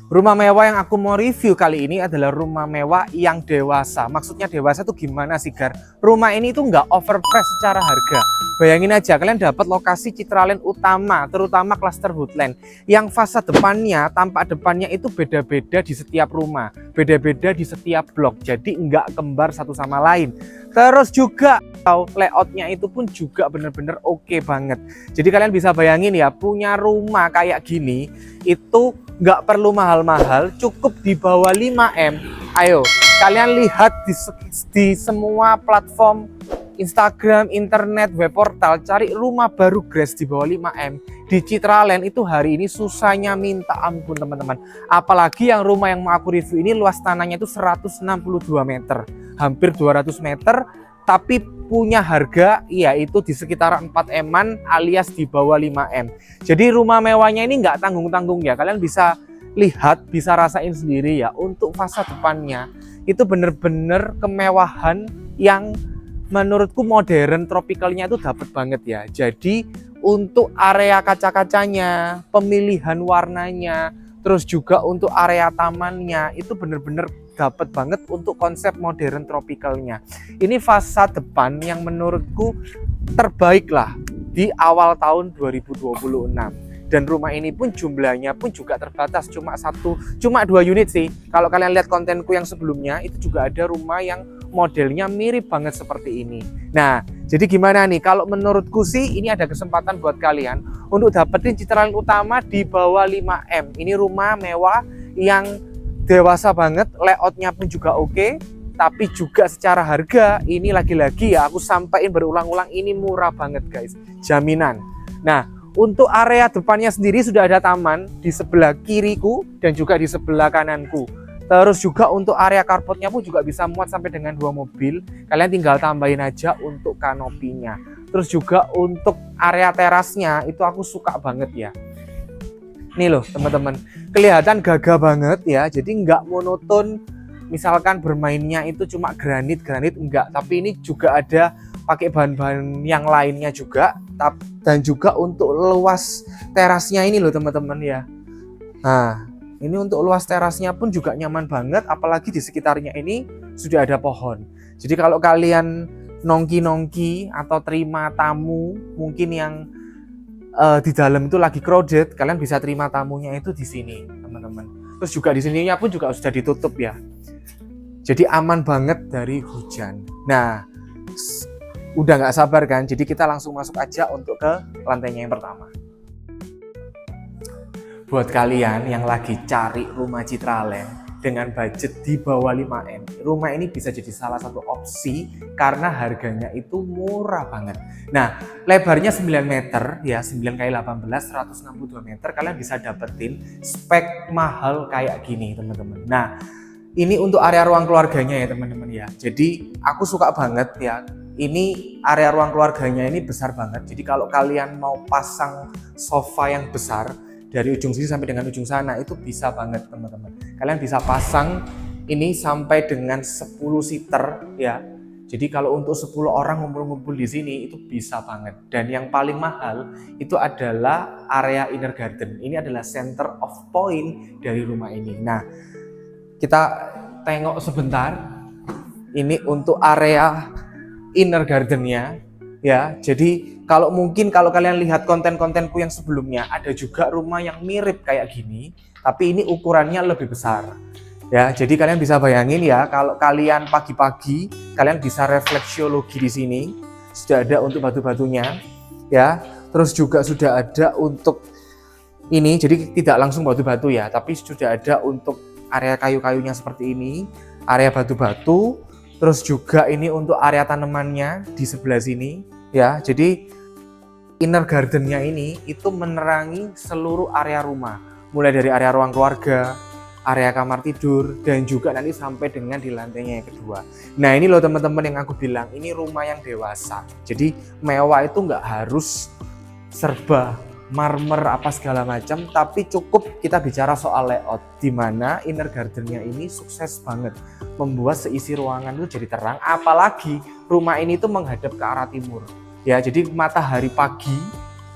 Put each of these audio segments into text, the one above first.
Rumah mewah yang aku mau review kali ini adalah rumah mewah yang dewasa. Maksudnya dewasa tuh gimana sih, Gar? Rumah ini tuh nggak overpriced secara harga. Bayangin aja, kalian dapat lokasi Citraland utama, terutama klaster Woodland. Yang fasad depannya, tampak depannya itu beda-beda di setiap rumah. Beda-beda di setiap blok, jadi nggak kembar satu sama lain. Terus juga layoutnya itu pun juga bener-bener oke banget. Jadi kalian bisa bayangin ya, punya rumah kayak gini, itu nggak perlu mahal-mahal, cukup di bawah 5M. Ayo, kalian lihat di semua platform Instagram, internet, web portal, cari rumah baru grass di bawah 5M. Di Citraland itu hari ini susahnya minta ampun teman-teman. Apalagi yang rumah yang mau aku review ini luas tanahnya itu 162 meter. Hampir 200 meter, tapi punya harga yaitu di sekitar 4M-an alias di bawah 5M. Jadi rumah mewahnya ini nggak tanggung-tanggung ya. Kalian bisa lihat, bisa rasain sendiri ya. Untuk fasad depannya itu bener-bener kemewahan yang menurutku modern, tropikalnya itu dapat banget ya. Jadi untuk area kaca-kacanya, pemilihan warnanya, terus juga untuk area tamannya itu bener-bener dapat banget untuk konsep modern tropikalnya. Ini fasad depan yang menurutku terbaik lah di awal tahun 2026. Dan rumah ini pun jumlahnya pun juga terbatas, cuma 2 unit sih. Kalau kalian lihat kontenku yang sebelumnya, itu juga ada rumah yang modelnya mirip banget seperti ini. Nah, jadi gimana nih? Kalau menurutku sih ini ada kesempatan buat kalian untuk dapetin Citraland utama di bawah 5M. Ini rumah mewah yang dewasa banget, layoutnya pun juga oke, tapi juga secara harga ini lagi-lagi ya aku sampaikan berulang-ulang, ini murah banget guys, jaminan. Nah, untuk area depannya sendiri sudah ada taman di sebelah kiriku dan juga di sebelah kananku. Terus juga untuk area carportnya pun juga bisa muat sampai dengan 2 mobil. Kalian tinggal tambahin aja untuk kanopinya. Terus juga untuk area terasnya itu aku suka banget ya. Nih loh teman-teman, kelihatan gagah banget ya. Jadi nggak monoton, misalkan bermainnya itu cuma granit enggak. Tapi ini juga ada pakai bahan-bahan yang lainnya juga. Dan juga untuk luas terasnya ini loh teman-teman ya. Nah, ini untuk luas terasnya pun juga nyaman banget. Apalagi di sekitarnya ini sudah ada pohon. Jadi kalau kalian nongki-nongki atau terima tamu mungkin yang di dalam itu lagi crowded, kalian bisa terima tamunya itu di sini, teman-teman. Terus juga di sininya pun juga sudah ditutup ya. Jadi aman banget dari hujan. Nah, udah nggak sabar kan? Jadi kita langsung masuk aja untuk ke lantainya yang pertama. Buat kalian yang lagi cari rumah Citraland dengan budget di bawah 5M, rumah ini bisa jadi salah satu opsi karena harganya itu murah banget. Nah, lebarnya 9 meter ya, 9 x 18, 162 meter, kalian bisa dapetin spek mahal kayak gini teman-teman. Nah, ini untuk area ruang keluarganya ya teman-teman ya. Jadi aku suka banget ya, ini area ruang keluarganya ini besar banget. Jadi kalau kalian mau pasang sofa yang besar dari ujung sini sampai dengan ujung sana itu bisa banget teman-teman. Kalian bisa pasang ini sampai dengan 10 seater ya. Jadi kalau untuk 10 orang ngumpul-ngumpul di sini itu bisa banget. Dan yang paling mahal itu adalah area inner garden. Ini adalah center of point dari rumah ini. Nah, kita tengok sebentar. Ini untuk area inner gardennya ya. Jadi kalau kalian lihat konten-kontenku yang sebelumnya, ada juga rumah yang mirip kayak gini, tapi ini ukurannya lebih besar. Ya, jadi kalian bisa bayangin ya, kalau kalian pagi-pagi, kalian bisa refleksiologi di sini. Sudah ada untuk batu-batunya, ya. Terus juga sudah ada untuk ini, jadi tidak langsung batu-batu ya, tapi sudah ada untuk area kayu-kayunya seperti ini, area batu-batu. Terus juga ini untuk area tanamannya di sebelah sini, ya. Jadi inner gardennya ini itu menerangi seluruh area rumah, mulai dari area ruang keluarga, area kamar tidur, dan juga nanti sampai dengan di lantainya yang kedua. Nah ini loh teman-teman yang aku bilang, ini rumah yang dewasa. Jadi mewah itu nggak harus serba marmer apa segala macam, tapi cukup kita bicara soal layout, di mana inner gardennya ini sukses banget membuat seisi ruangan itu jadi terang. Apalagi rumah ini tuh menghadap ke arah timur. Ya, jadi matahari pagi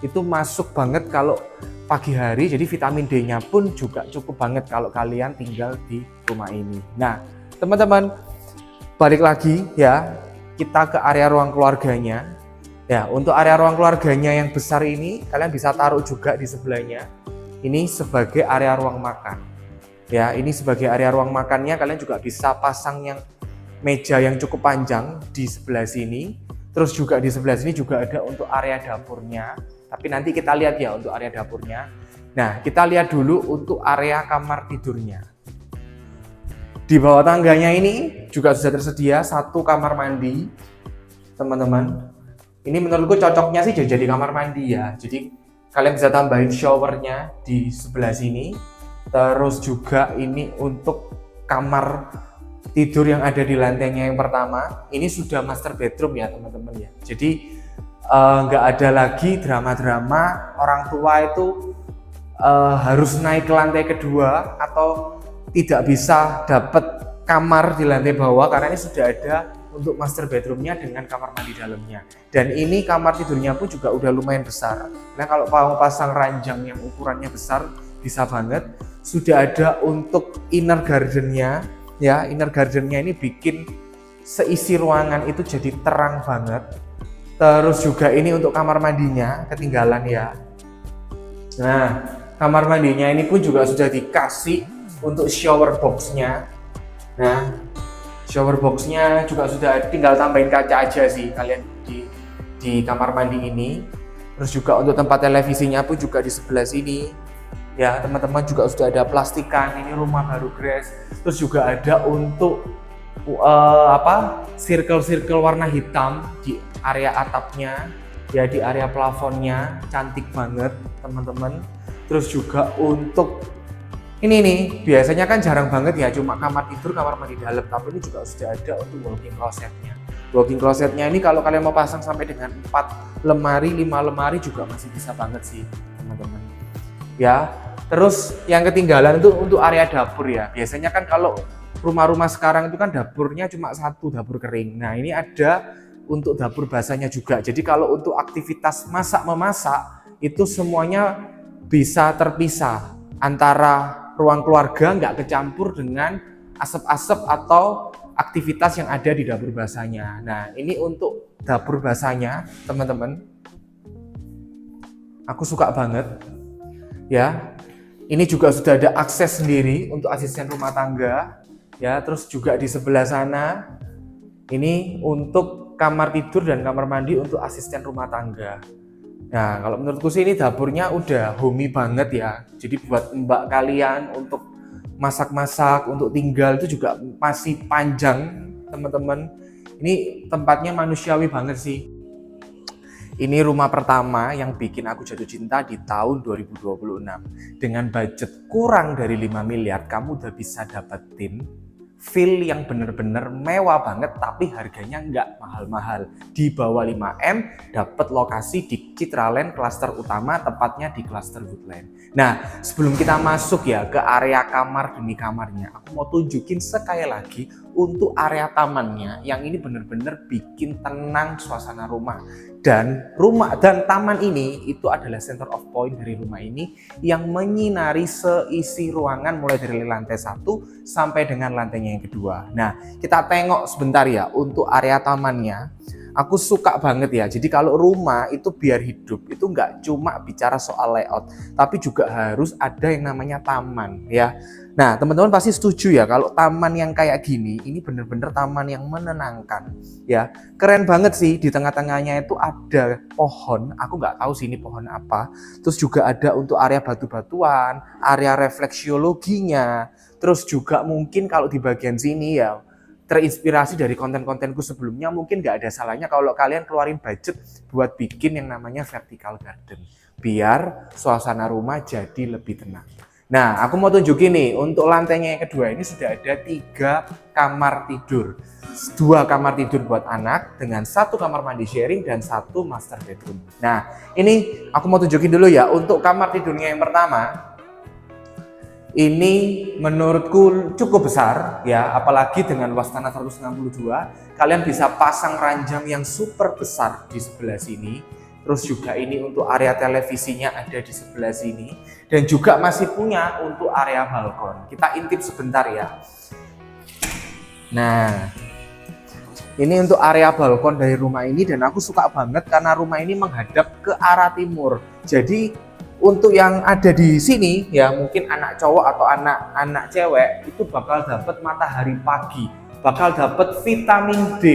itu masuk banget kalau pagi hari, jadi vitamin D-nya pun juga cukup banget kalau kalian tinggal di rumah ini. Nah, teman-teman, balik lagi ya, kita ke area ruang keluarganya. Ya, untuk area ruang keluarganya yang besar ini, kalian bisa taruh juga di sebelahnya. Ini sebagai area ruang makan. Ya, ini sebagai area ruang makannya, kalian juga bisa pasang yang meja yang cukup panjang di sebelah sini. Terus juga di sebelah sini juga ada untuk area dapurnya. Tapi nanti kita lihat ya untuk area dapurnya. Nah, kita lihat dulu untuk area kamar tidurnya. Di bawah tangganya ini juga sudah tersedia satu kamar mandi, teman-teman. Ini menurutku cocoknya sih jadi kamar mandi ya. Jadi kalian bisa tambahin showernya di sebelah sini. Terus juga ini untuk kamar tidur yang ada di lantainya yang pertama. Ini sudah master bedroom ya teman-teman ya. Jadi nggak ada lagi drama-drama orang tua itu harus naik ke lantai kedua atau tidak bisa dapat kamar di lantai bawah, karena ini sudah ada untuk master bedroomnya dengan kamar mandi dalamnya. Dan ini kamar tidurnya pun juga udah lumayan besar. Nah, kalau mau pasang ranjang yang ukurannya besar bisa banget. Sudah ada untuk inner gardennya ya. Inner gardennya ini bikin seisi ruangan itu jadi terang banget. Terus juga ini untuk kamar mandinya ketinggalan ya. Nah, kamar mandinya ini pun juga sudah dikasih untuk shower box-nya. Nah, shower box-nya juga sudah tinggal tambahin kaca aja sih kalian di kamar mandi ini. Terus juga untuk tempat televisinya pun juga di sebelah sini. Ya, teman-teman juga sudah ada plastikan. Ini rumah baru grass. Terus juga ada untuk circle-circle warna hitam di area atapnya ya, di area plafonnya cantik banget teman-teman. Terus juga untuk ini nih, biasanya kan jarang banget ya cuma kamar tidur, kamar mandi dalam, tapi ini juga sudah ada untuk walk-in closetnya. Walk-in closetnya ini kalau kalian mau pasang sampai dengan 4 lemari, 5 lemari juga masih bisa banget sih teman-teman ya. Terus yang ketinggalan itu untuk area dapur ya. Biasanya kan kalau rumah-rumah sekarang itu kan dapurnya cuma satu, dapur kering. Nah, ini ada untuk dapur basahnya juga. Jadi kalau untuk aktivitas masak-memasak itu semuanya bisa terpisah. Antara ruang keluarga nggak kecampur dengan asap-asap atau aktivitas yang ada di dapur basahnya. Nah, ini untuk dapur basahnya, teman-teman. Aku suka banget. Ya. Ini juga sudah ada akses sendiri untuk asisten rumah tangga. Ya, terus juga di sebelah sana ini untuk kamar tidur dan kamar mandi untuk asisten rumah tangga. Nah, kalau menurutku sih ini dapurnya udah homey banget ya. Jadi buat mbak kalian untuk masak-masak, untuk tinggal itu juga masih panjang, teman-teman. Ini tempatnya manusiawi banget sih. Ini rumah pertama yang bikin aku jatuh cinta di tahun 2026. Dengan budget kurang dari 5 miliar, kamu udah bisa dapetin feel yang bener-bener mewah banget, tapi harganya nggak mahal-mahal. Di bawah 5M, dapat lokasi di Citraland klaster utama, tepatnya di klaster Woodland. Nah, sebelum kita masuk ya ke area kamar demi kamarnya, aku mau tunjukin sekali lagi untuk area tamannya, yang ini bener-bener bikin tenang suasana rumah. Dan taman ini itu adalah center of point dari rumah ini yang menyinari seisi ruangan mulai dari lantai 1 sampai dengan lantainya yang kedua. Nah, kita tengok sebentar ya untuk area tamannya. Aku suka banget ya. Jadi kalau rumah itu biar hidup itu nggak cuma bicara soal layout, tapi juga harus ada yang namanya taman ya. Nah, teman-teman pasti setuju ya kalau taman yang kayak gini, ini bener-bener taman yang menenangkan ya. Keren banget sih, di tengah-tengahnya itu ada pohon, aku nggak tahu sih ini pohon apa. Terus juga ada untuk area batu-batuan, area refleksiologinya. Terus juga mungkin kalau di bagian sini ya, terinspirasi dari konten-kontenku sebelumnya, mungkin nggak ada salahnya kalau kalian keluarin budget buat bikin yang namanya vertical garden. Biar suasana rumah jadi lebih tenang. Nah, aku mau tunjukin nih, untuk lantainya yang kedua ini sudah ada 3 kamar tidur. 2 kamar tidur buat anak dengan 1 kamar mandi sharing dan 1 master bedroom. Nah, ini aku mau tunjukin dulu ya, untuk kamar tidurnya yang pertama. Ini menurutku cukup besar ya, apalagi dengan luas tanah 162. Kalian bisa pasang ranjang yang super besar di sebelah sini. Terus juga ini untuk area televisinya ada di sebelah sini. Dan juga masih punya untuk area balkon. Kita intip sebentar ya. Nah, ini untuk area balkon dari rumah ini, dan aku suka banget karena rumah ini menghadap ke arah timur. Jadi untuk yang ada di sini ya, mungkin anak cowok atau anak cewek itu bakal dapat matahari pagi, bakal dapat vitamin D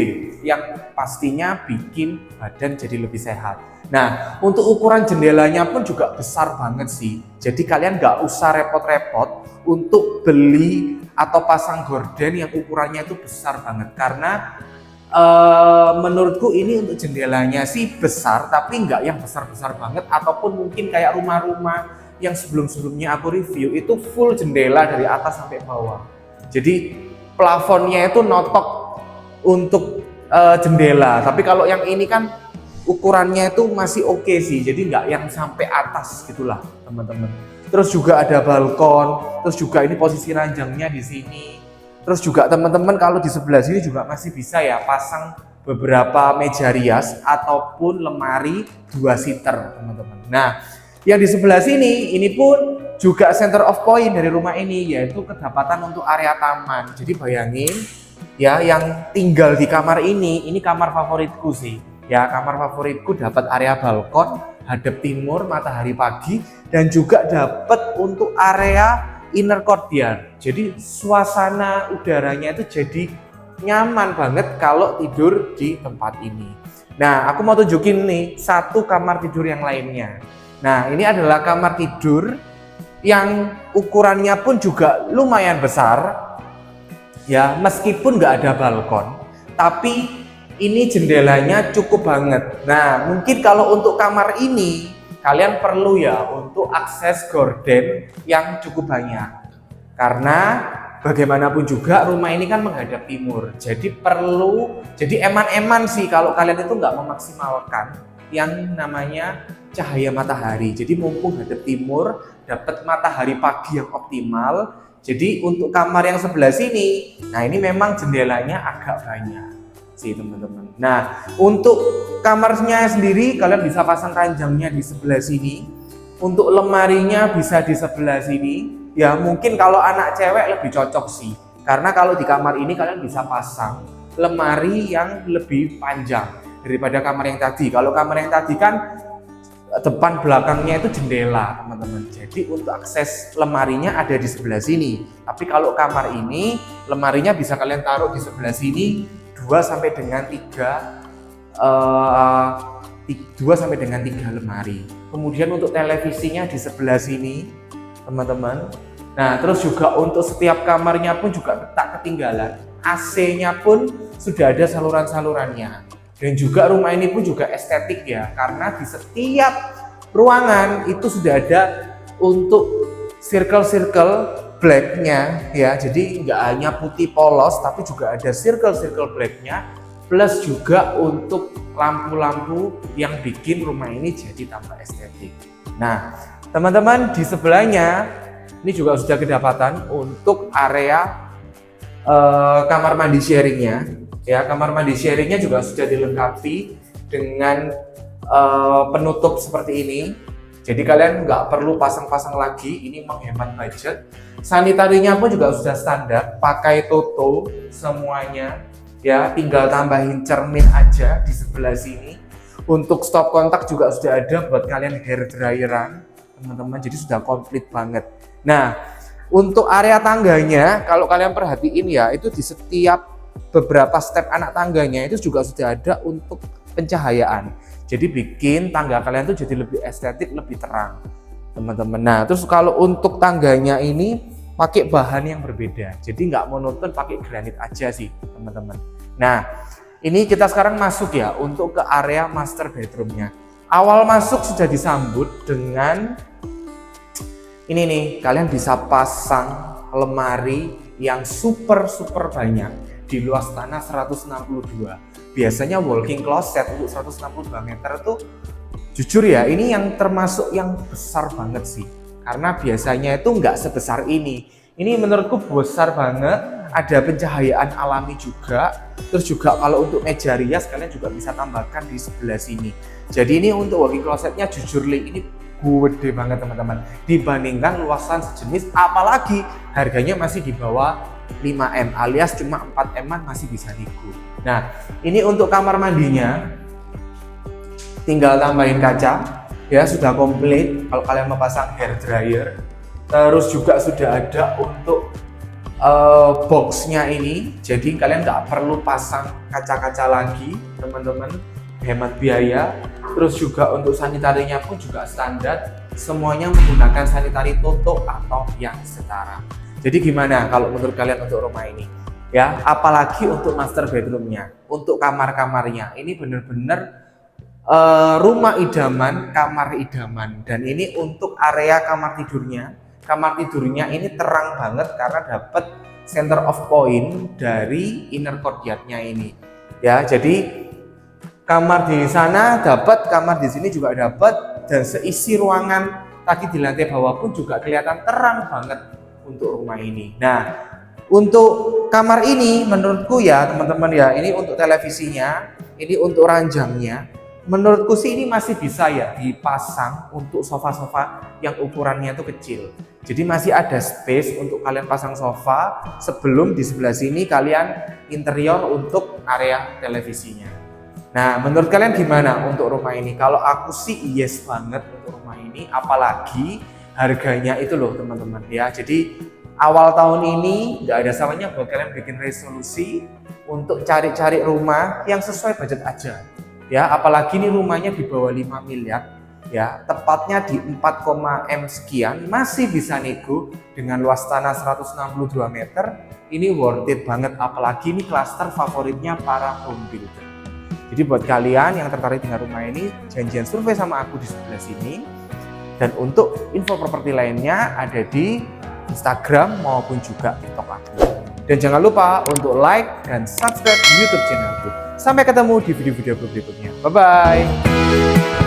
yang pastinya bikin badan jadi lebih sehat. Nah, untuk ukuran jendelanya pun juga besar banget sih. Jadi kalian nggak usah repot-repot untuk beli atau pasang gorden yang ukurannya itu besar banget, karena menurutku ini untuk jendelanya sih besar, tapi nggak yang besar-besar banget, ataupun mungkin kayak rumah-rumah yang sebelum-sebelumnya aku review itu full jendela dari atas sampai bawah. Jadi plafonnya itu notok untuk jendela, tapi kalau yang ini kan ukurannya itu masih oke sih, jadi nggak yang sampai atas gitulah teman-teman. Terus juga ada balkon, terus juga ini posisi ranjangnya di sini. Terus juga teman-teman kalau di sebelah sini juga masih bisa ya pasang beberapa meja rias ataupun lemari 2 seater teman-teman. Nah, yang di sebelah sini ini pun juga center of point dari rumah ini, yaitu kedapatan untuk area taman. Jadi bayangin ya, yang tinggal di kamar ini kamar favoritku sih. Ya, kamar favoritku dapat area balkon, hadap timur, matahari pagi, dan juga dapat untuk area inner courtyard. Jadi suasana udaranya itu jadi nyaman banget kalau tidur di tempat ini. Nah, aku mau tunjukin nih satu kamar tidur yang lainnya. Nah, ini adalah kamar tidur yang ukurannya pun juga lumayan besar. Ya, meskipun nggak ada balkon, tapi ini jendelanya cukup banget. Nah, mungkin kalau untuk kamar ini kalian perlu ya untuk akses gorden yang cukup banyak, karena bagaimanapun juga rumah ini kan menghadap timur, jadi eman-eman sih kalau kalian itu nggak memaksimalkan yang namanya cahaya matahari. Jadi mumpung hadap timur, dapat matahari pagi yang optimal. Jadi untuk kamar yang sebelah sini, nah ini memang jendelanya agak banyak sih teman-teman. Nah, untuk kamarnya sendiri kalian bisa pasang ranjangnya di sebelah sini. Untuk lemarinya bisa di sebelah sini. Ya mungkin kalau anak cewek lebih cocok sih, karena kalau di kamar ini kalian bisa pasang lemari yang lebih panjang daripada kamar yang tadi. Kalau kamar yang tadi kan depan belakangnya itu jendela teman-teman, jadi untuk akses lemarinya ada di sebelah sini. Tapi kalau kamar ini lemarinya bisa kalian taruh di sebelah sini 2 sampai dengan 3 lemari. Kemudian untuk televisinya di sebelah sini teman-teman. Nah, terus juga untuk setiap kamarnya pun juga tak ketinggalan, AC-nya pun sudah ada saluran-salurannya. Dan juga rumah ini pun juga estetik ya, karena di setiap ruangan itu sudah ada untuk circle-circle black-nya ya. Jadi nggak hanya putih polos, tapi juga ada circle-circle black-nya, plus juga untuk lampu-lampu yang bikin rumah ini jadi tambah estetik. Nah, teman-teman, di sebelahnya ini juga sudah kedapatan untuk area kamar mandi sharingnya. Ya, kamar mandi sharingnya juga sudah dilengkapi dengan penutup seperti ini. Jadi kalian nggak perlu pasang-pasang lagi, ini menghemat budget. Sanitarinya pun juga sudah standar, pakai Toto semuanya. Ya, tinggal tambahin cermin aja di sebelah sini. Untuk stop kontak juga sudah ada buat kalian hair dryeran, teman-teman. Jadi sudah komplit banget. Nah, untuk area tangganya, kalau kalian perhatiin ya, itu di setiap beberapa step anak tangganya itu juga sudah ada untuk pencahayaan. Jadi bikin tangga kalian tuh jadi lebih estetik, lebih terang, teman-teman. Nah, terus kalau untuk tangganya ini pakai bahan yang berbeda. Jadi nggak monoton pakai granit aja sih, teman-teman. Nah, ini kita sekarang masuk ya untuk ke area master bedroomnya. Awal masuk sudah disambut dengan ini nih, kalian bisa pasang lemari yang super banyak. Di luas tanah 162. Biasanya walking closet untuk 162 meter tuh jujur ya, ini yang termasuk yang besar banget sih. Karena biasanya itu nggak sebesar ini. Ini menurutku besar banget, ada pencahayaan alami juga. Terus juga kalau untuk meja rias kalian juga bisa tambahkan di sebelah sini. Jadi ini untuk walk-in closetnya jujur ini gede banget teman-teman. Dibandingkan luasan sejenis, apalagi harganya masih di bawah 5M alias cuma 4M masih bisa nego. Nah, ini untuk kamar mandinya tinggal tambahin kaca ya, sudah komplit. Kalau kalian mau pasang hair dryer, terus juga sudah ada untuk boxnya ini, jadi kalian nggak perlu pasang kaca-kaca lagi teman-teman, hemat biaya. Terus juga untuk sanitarinya pun juga standar, semuanya menggunakan sanitari Toto atau yang setara. Jadi gimana kalau menurut kalian untuk rumah ini ya, apalagi untuk master bedroomnya, untuk kamar-kamarnya ini bener-bener rumah idaman, kamar idaman. Dan ini untuk area kamar tidurnya ini terang banget karena dapat center of point dari inner courtyardnya ini ya. Jadi kamar di sana dapat, kamar di sini juga dapat, dan seisi ruangan tadi di lantai bawah pun juga kelihatan terang banget untuk rumah ini. Nah, untuk kamar ini menurutku ya teman-teman ya, ini untuk televisinya, ini untuk ranjangnya, menurutku sih ini masih bisa ya dipasang untuk sofa-sofa yang ukurannya itu kecil. Jadi masih ada space untuk kalian pasang sofa sebelum di sebelah sini kalian interior untuk area televisinya. Nah, menurut kalian gimana untuk rumah ini? Kalau aku sih yes banget untuk rumah ini, apalagi harganya itu loh teman-teman ya. Jadi awal tahun ini nggak ada salahnya buat kalian bikin resolusi untuk cari-cari rumah yang sesuai budget aja. Ya, apalagi ini rumahnya di bawah 5 miliar ya, tepatnya di 4,M sekian, masih bisa nego dengan luas tanah 162 meter. Ini worth it banget, apalagi ini klaster favoritnya para home builder. Jadi buat kalian yang tertarik dengan rumah ini, janjian survei sama aku di sebelah sini. Dan untuk info properti lainnya ada di Instagram maupun juga TikTok aku. Dan jangan lupa untuk like dan subscribe YouTube channelku. Sampai ketemu di video-video berikutnya. Bye-bye.